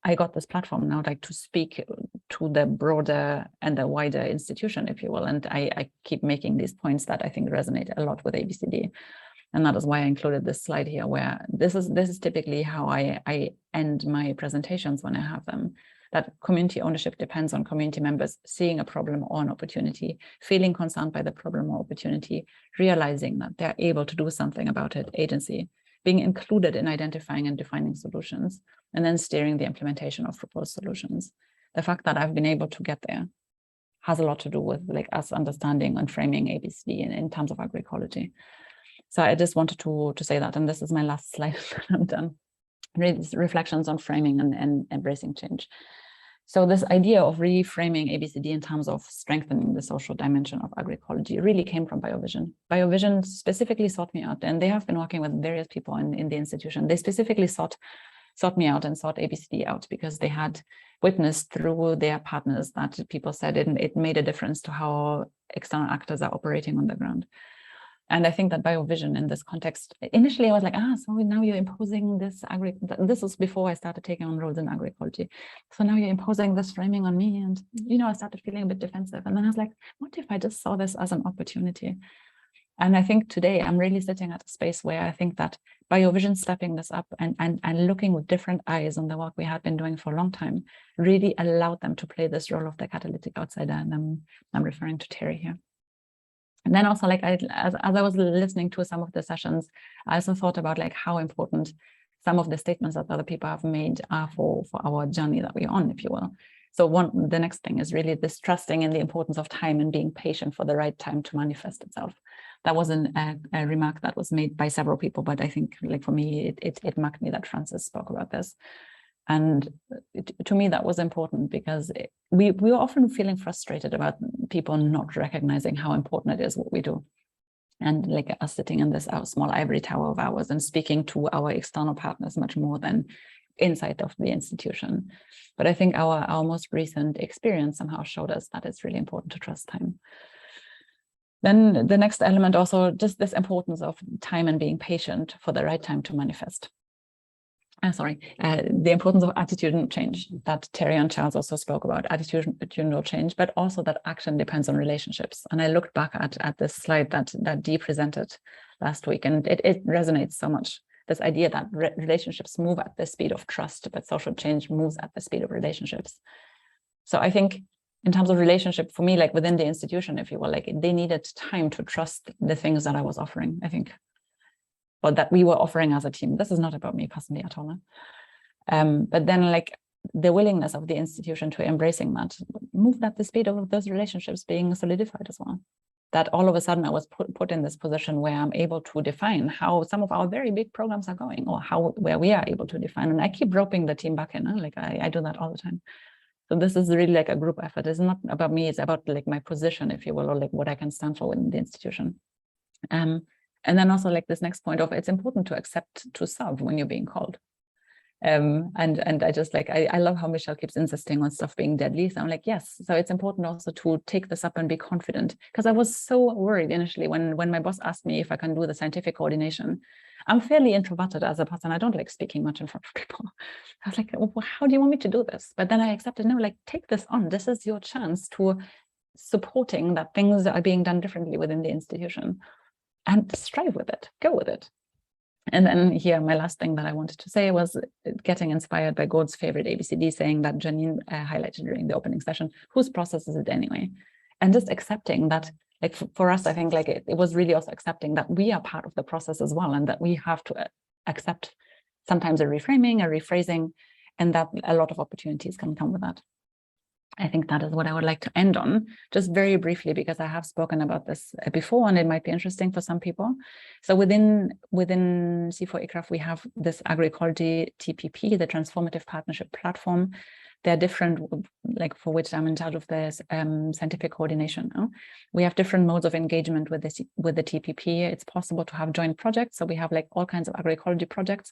I got this platform now to speak to the broader and the wider institution, if you will. And I keep making these points that I think resonate a lot with ABCD. And that is why I included this slide here, where this is typically how I end my presentations when I have them. That community ownership depends on community members seeing a problem or an opportunity, feeling concerned by the problem or opportunity, realizing that they're able to do something about it, agency, being included in identifying and defining solutions, and then steering the implementation of proposed solutions. The fact that I've been able to get there has a lot to do with us understanding and framing ABCD in terms of agroecology. So I just wanted to say that, and this is my last slide. I'm done. Really, reflections on framing and embracing change. So this idea of reframing ABCD in terms of strengthening the social dimension of agroecology really came from BioVision. BioVision specifically sought me out, and they have been working with various people in the institution. They specifically sought me out and sought ABCD out because they had witnessed through their partners that people said it made a difference to how external actors are operating on the ground. And I think that BioVision in this context, initially I was like, so now you're imposing this this was before I started taking on roles in agroecology. So now you're imposing this framing on me. And, I started feeling a bit defensive. And then I was like, what if I just saw this as an opportunity? And I think today I'm really sitting at a space where I think that BioVision stepping this up and looking with different eyes on the work we had been doing for a long time really allowed them to play this role of the catalytic outsider. And I'm referring to Terry here. And then also, as I was listening to some of the sessions, I also thought about how important some of the statements that other people have made are for our journey that we're on, if you will. So the next thing is really this trusting in the importance of time and being patient for the right time to manifest itself. That was a remark that was made by several people, but I think for me, it marked me that Francis spoke about this. And to me, that was important because we were often feeling frustrated about people not recognizing how important it is what we do. And like us sitting in this our small ivory tower of ours and speaking to our external partners much more than inside of the institution. But I think our most recent experience somehow showed us that it's really important to trust time. Then the next element also, just this importance of time and being patient for the right time to manifest. The importance of attitudinal change that Terry and Charles also spoke about, attitudinal change, but also that action depends on relationships. And I looked back at this slide that Dee presented last week, and it resonates so much. This idea that relationships move at the speed of trust, but social change moves at the speed of relationships. So I think in terms of relationship, for me, like within the institution, if you will, like they needed time to trust the things that I was offering, I think. Or that we were offering as a team. This is not about me personally at all. But then like the willingness of the institution to embracing that moved at the speed of those relationships being solidified as well. That all of a sudden I was put in this position where I'm able to define how some of our very big programs are going, or where we are able to define. And I keep roping the team back in, like I do that all the time. So this is really like a group effort. It's not about me, it's about like my position, if you will, or like what I can stand for within the institution. And then also like this next point of it's important to accept to serve when you're being called. And I just like, I love how Michelle keeps insisting on stuff being deadly. So I'm like, yes. So it's important also to take this up and be confident, because I was so worried initially when my boss asked me if I can do the scientific coordination. I'm fairly introverted as a person. I don't like speaking much in front of people. I was like, well, how do you want me to do this? But then I accepted, no, like take this on. This is your chance to supporting that things are being done differently within the institution. And strive with it, go with it. And then here, my last thing that I wanted to say was getting inspired by Gord's favorite ABCD saying that Janine highlighted during the opening session, whose process is it anyway? And just accepting that, like for us, I think like it was really also accepting that we are part of the process as well, and that we have to accept sometimes a reframing, a rephrasing, and that a lot of opportunities can come with that. I think that is what I would like to end on, just very briefly, because I have spoken about this before and it might be interesting for some people. So within C4 ICRAF, we have this agroecology TPP, the Transformative Partnership Platform. There are different, like for which I'm in charge of this scientific coordination. We have different modes of engagement with the TPP. It's possible to have joint projects. So we have like all kinds of agroecology projects.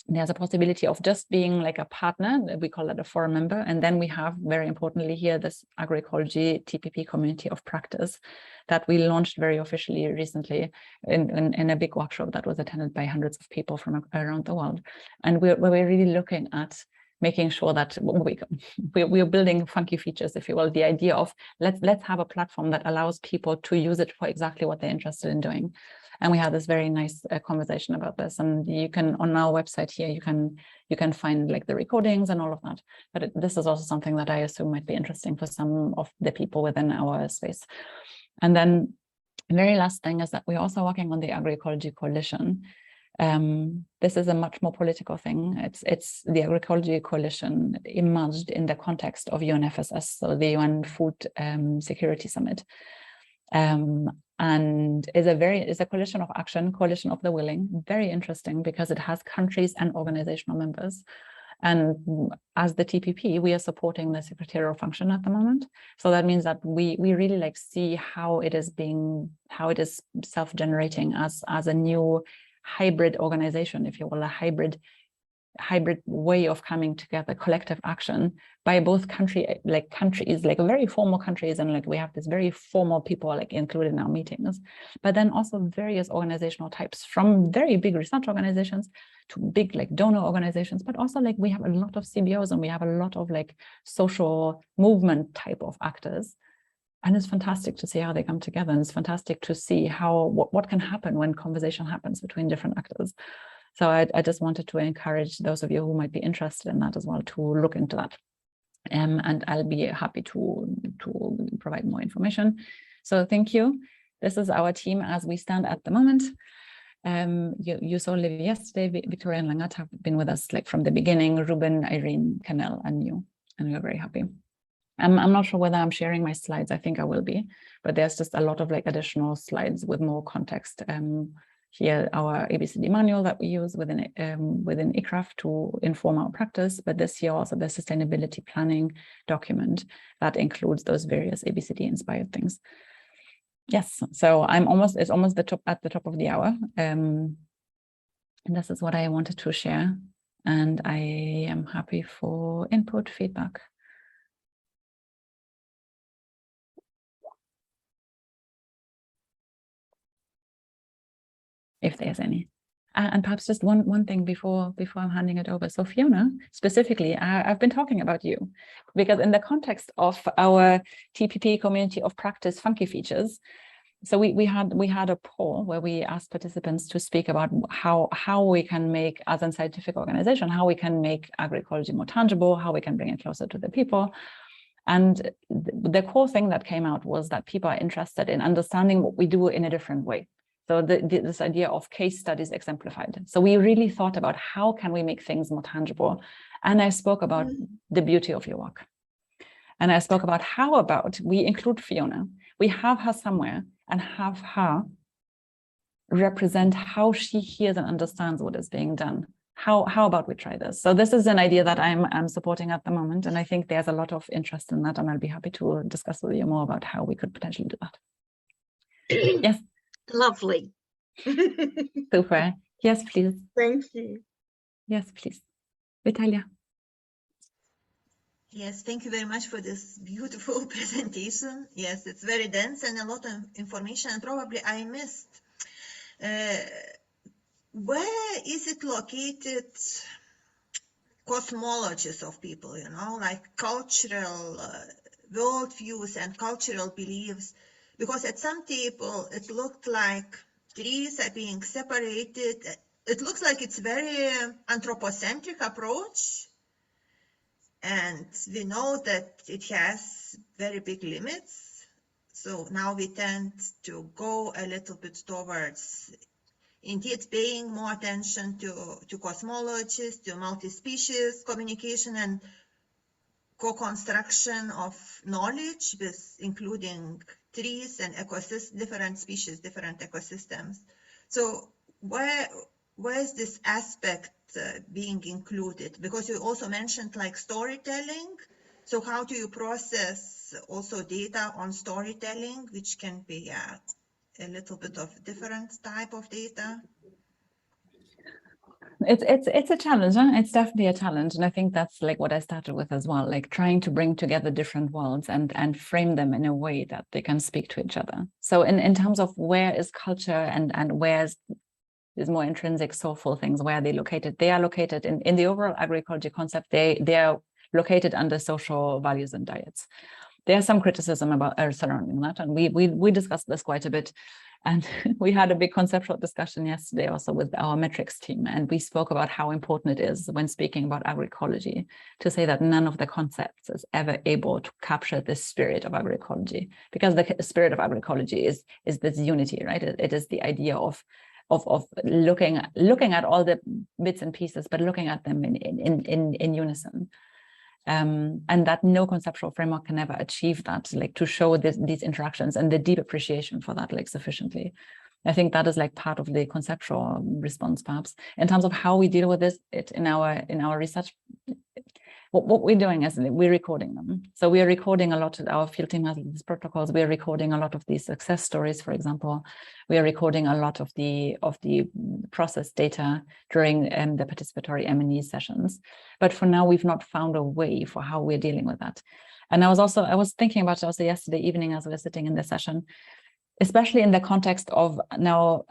There's a possibility of just being like a partner, we call it a forum member. And then we have, very importantly here, this agroecology TPP community of practice that we launched very officially recently in a big workshop that was attended by hundreds of people from around the world. And we're really looking at making sure that we're building funky features, if you will, the idea of let's have a platform that allows people to use it for exactly what they're interested in doing. And we had this very nice conversation about this, and you can, on our website here, you can find like the recordings and all of that. But this is also something that I assume might be interesting for some of the people within our space. And then the very last thing is that we're also working on the Agroecology Coalition. This is a much more political thing. It's the Agroecology Coalition emerged in the context of UNFSS, so the UN Food Security Summit. And is a coalition of action, coalition of the willing, very interesting because it has countries and organizational members. And as the TPP, we are supporting the secretarial function at the moment. So that means that we really like see how it is self-generating as a new hybrid organization, if you will, a hybrid way of coming together, collective action by both countries, like very formal countries, and like we have this very formal people like included in our meetings, but then also various organizational types, from very big research organizations to big like donor organizations, but also like we have a lot of CBOs and we have a lot of like social movement type of actors. And it's fantastic to see how they come together, and it's fantastic to see how what can happen when conversation happens between different actors. So I just wanted to encourage those of you who might be interested in that as well to look into that. And I'll be happy to provide more information. So thank you. This is our team as we stand at the moment. You saw Levi yesterday. Victoria and Langat have been with us like from the beginning. Ruben, Irene, Cannell, and you. And we're very happy. I'm not sure whether I'm sharing my slides. I think I will be, but there's just a lot of like additional slides with more context here our ABCD manual that we use within ICRAF to inform our practice, but this year also the sustainability planning document that includes those various ABCD inspired things. Yes, so it's almost at the top of the hour. And this is what I wanted to share. And I am happy for input, feedback. If there's any. And perhaps just one thing before I'm handing it over. So Fiona, specifically, I've been talking about you because in the context of our TPP community of practice funky features, so we had a poll where we asked participants to speak about how we can make, as a scientific organization, how we can make agroecology more tangible, how we can bring it closer to the people. And the core thing that came out was that people are interested in understanding what we do in a different way. So this idea of case studies exemplified. So we really thought about how can we make things more tangible. And I spoke about the beauty of your work. And I spoke about how about we include Fiona, we have her somewhere and have her represent how she hears and understands what is being done. How about we try this? So this is an idea that I'm supporting at the moment. And I think there's a lot of interest in that. And I'll be happy to discuss with you more about how we could potentially do that. Yes. Lovely. Super. Yes, please. Thank you. Yes, please. Vitalia. Yes, thank you very much for this beautiful presentation. Yes, it's very dense and a lot of information, and probably I missed. Where is it located? Cosmologies of people, you know, like cultural worldviews and cultural beliefs. Because at some table, it looked like trees are being separated. It looks like it's very anthropocentric approach. And we know that it has very big limits. So now we tend to go a little bit towards indeed paying more attention to cosmologies, to multi-species communication and co-construction of knowledge, with including trees and different species, different ecosystems. So where is this aspect being included? Because you also mentioned like storytelling. So how do you process also data on storytelling, which can be a little bit of different type of data? It's a challenge, huh? It's definitely a challenge. And I think that's like what I started with as well, like trying to bring together different worlds and frame them in a way that they can speak to each other. So in terms of where is culture and where's these more intrinsic soulful things, where are they located? They are located in the overall agroecology concept. They are located under social values and diets. There's some criticism about surrounding that, and we discussed this quite a bit. And we had a big conceptual discussion yesterday also with our metrics team, and we spoke about how important it is when speaking about agroecology to say that none of the concepts is ever able to capture the spirit of agroecology, because the spirit of agroecology is this unity, right? It is the idea of looking at all the bits and pieces, but looking at them in unison. And that no conceptual framework can ever achieve that, like to show these interactions and the deep appreciation for that, like sufficiently. I think that is like part of the conceptual response, perhaps. In terms of how we deal with this, in our research, what we're doing is we're recording them. So we are recording a lot. Our field team has these protocols. We are recording a lot of these success stories, for example. We are recording a lot of the process data during the participatory M&E sessions. But for now, we've not found a way for how we're dealing with that. And I was thinking about it also yesterday evening as we were sitting in the session, especially in the context of now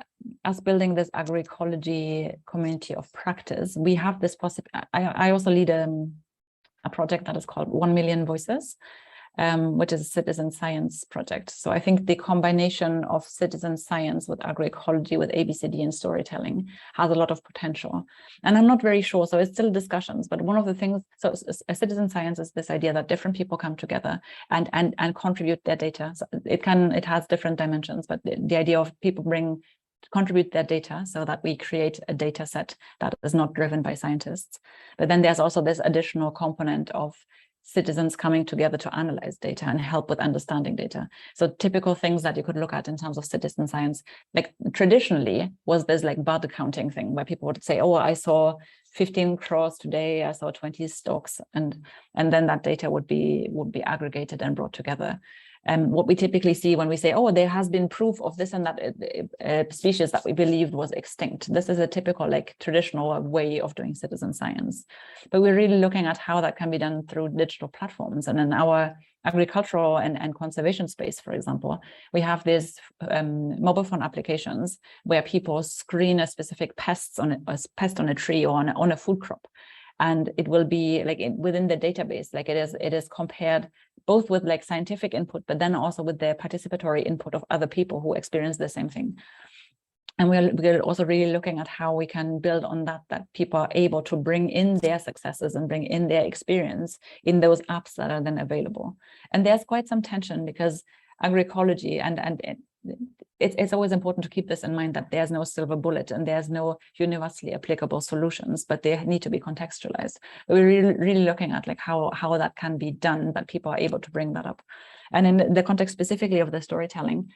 us building this agroecology community of practice. We have this possibility. I also lead a project that is called 1 Million Voices, which is a citizen science project. So I think the combination of citizen science with agroecology, with ABCD and storytelling has a lot of potential. And I'm not very sure, so it's still discussions, but one of the things, so a citizen science is this idea that different people come together and contribute their data. So it has different dimensions, but the idea of people contribute their data so that we create a data set that is not driven by scientists. But then there's also this additional component of citizens coming together to analyze data and help with understanding data. So typical things that you could look at in terms of citizen science, like traditionally was this like bud counting thing where people would say, oh, I saw 15 crows today, I saw 20 stalks, and then that data would be aggregated and brought together. What we typically see when we say, oh, there has been proof of this and that species that we believed was extinct. This is a typical like traditional way of doing citizen science. But we're really looking at how that can be done through digital platforms. And in our agricultural and conservation space, for example, we have these mobile phone applications where people screen a specific pest on a tree or on a food crop. And it will be like within the database, like it is compared both with like scientific input, but then also with the participatory input of other people who experience the same thing. And we're also really looking at how we can build on that people are able to bring in their successes and bring in their experience in those apps that are then available. And there's quite some tension because agroecology and it's always important to keep this in mind, that there's no silver bullet and there's no universally applicable solutions, but they need to be contextualized. We're really looking at like how that can be done, that people are able to bring that up. And in the context specifically of the storytelling,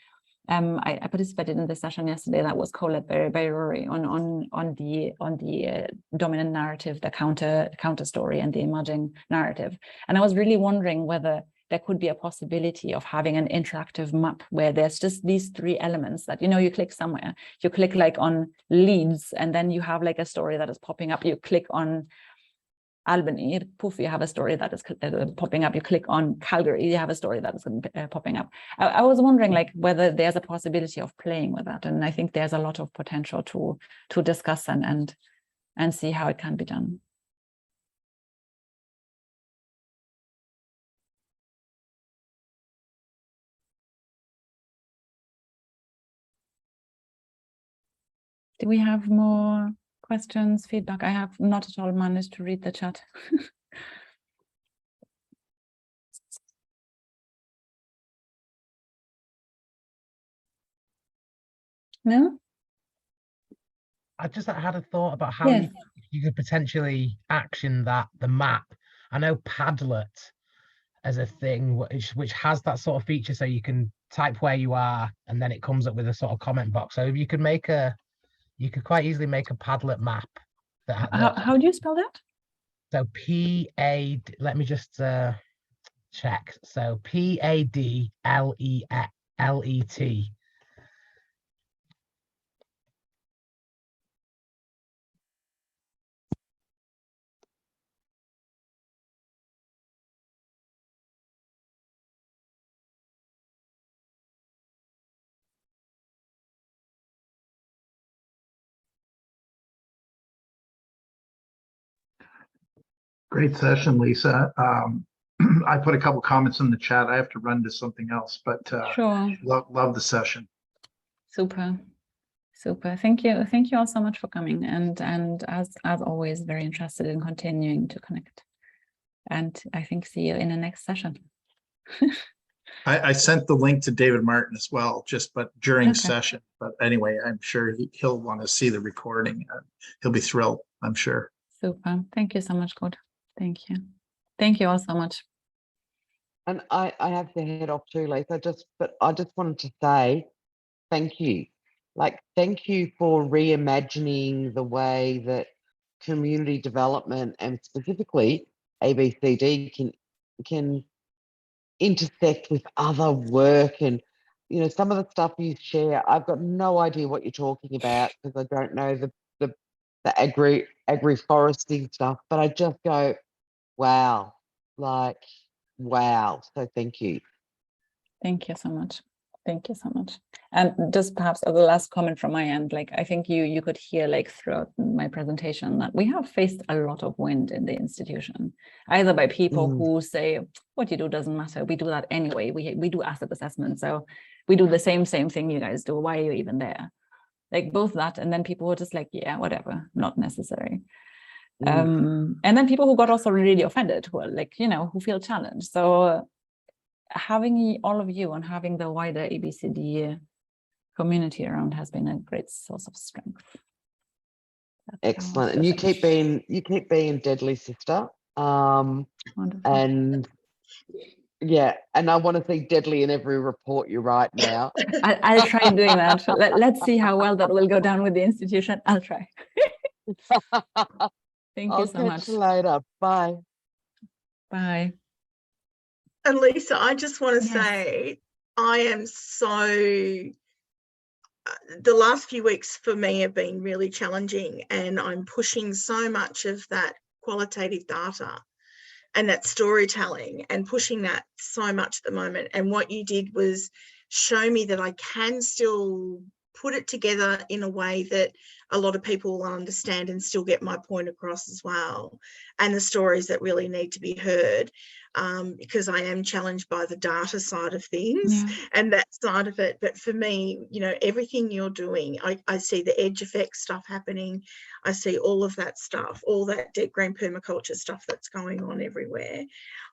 I participated in the session yesterday that was co-led by Rory on the dominant narrative, the counter story, and the emerging narrative. And I was really wondering whether there could be a possibility of having an interactive map where there's just these three elements that, you click somewhere, you click like on leads, and then you have like a story that is popping up. You click on Albany, poof, you have a story that is popping up. You click on Calgary, you have a story that is popping up. I was wondering like whether there's a possibility of playing with that. And I think there's a lot of potential to discuss and see how it can be done. Do we have more questions, feedback? I have not at all managed to read the chat. No? I just had a thought about how you could potentially action the map. I know Padlet as a thing which has that sort of feature, so you can type where you are and then it comes up with a sort of comment box. So if you could you could quite easily make a Padlet map. How do you spell that? So let me just check. So PADLET. Great session, Lisa. I put a couple comments in the chat. I have to run to something else, but sure. Love the session. Super. Thank you all so much for coming, and as always, very interested in continuing to connect. And I think see you in the next session. I sent the link to David Martin as well, but during session. But anyway, I'm sure he'll want to see the recording. He'll be thrilled, I'm sure. Super. Thank you so much, Good. Thank you. Thank you all so much. And I have to head off too, Lisa. But I just wanted to say thank you. Thank you for reimagining the way that community development and specifically ABCD can intersect with other work. And some of the stuff you share, I've got no idea what you're talking about because I don't know the agroforestry stuff, but I just go, wow, wow. So thank you. Thank you so much. Thank you so much. And just perhaps as a last comment from my end, I think you could hear throughout my presentation that we have faced a lot of wind in the institution, either by people who say, what you do doesn't matter. We do that anyway. We do asset assessment. So we do the same thing you guys do. Why are you even there? Both that, and then people were just yeah, whatever, not necessary. And then people who got also really offended, who are who feel challenged. So having all of you and having the wider ABCD community around has been a great source of strength. Excellent. And you keep being deadly, sister. Wonderful. And yeah, and I want to see deadly in every report you write now. I'll try doing that. Let's see how well that will go down with the institution. I'll try. Thank you I'll so much. catch you later. Bye. Bye. And Lisa, I just want to Yes. say, I am so, the last few weeks for me have been really challenging, and I'm pushing so much of that qualitative data and that storytelling and pushing that so much at the moment. And what you did was show me that I can still put it together in a way that a lot of people will understand and still get my point across as well, and the stories that really need to be heard, because I am challenged by the data side of things and that side of it. But for me, you know, everything you're doing, I see the edge effect stuff happening. I see all of that stuff, all that deep green permaculture stuff that's going on everywhere.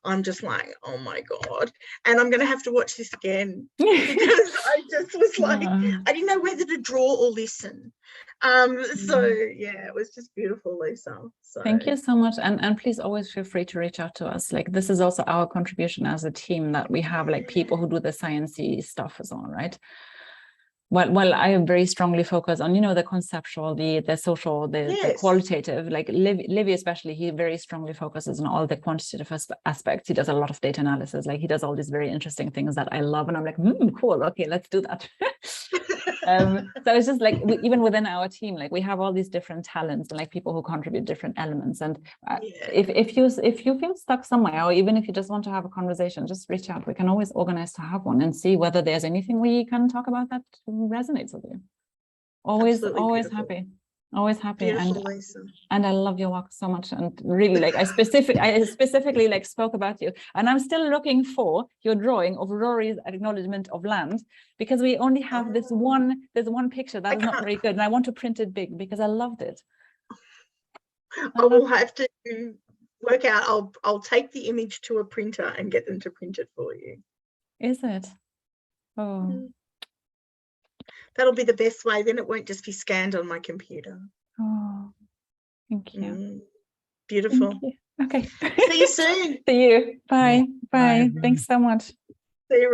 I'm just like, oh my God. And I'm going to have to watch this again because I just was like, I didn't know whether to draw or listen. So yeah, it was just beautiful, Lisa. So thank you so much. And please always feel free to reach out to us. Like, this is also our contribution as a team, that we have like people who do the sciencey stuff as well, right? Well, I am very strongly focused on, you know, the conceptual, the social, the qualitative, like Levi especially, he very strongly focuses on all the quantitative aspects. He does a lot of data analysis, like he does all these very interesting things that I love. And I'm like, cool, okay, let's do that. So it's just like, even within our team, like we have all these different talents and like people who contribute different elements. And if you feel stuck somewhere, or even if you just want to have a conversation, just reach out. We can always organize to have one and see whether there's anything we can talk about that resonates with you. Always beautiful. happy. Beautiful, Lisa. And I love your work so much. And really, like I specifically like spoke about you, and I'm still looking for your drawing of Rory's acknowledgement of land, because we only have there's one picture that is not very good, and I want to print it big because I loved it. I will have to work out. I'll take the image to a printer and get them to print it for you. Is it? Oh. That'll be the best way. Then it won't just be scanned on my computer. Oh, thank you. Beautiful. Thank you. Okay. See you soon. See you. Bye. Bye. Bye. Thanks so much. See you.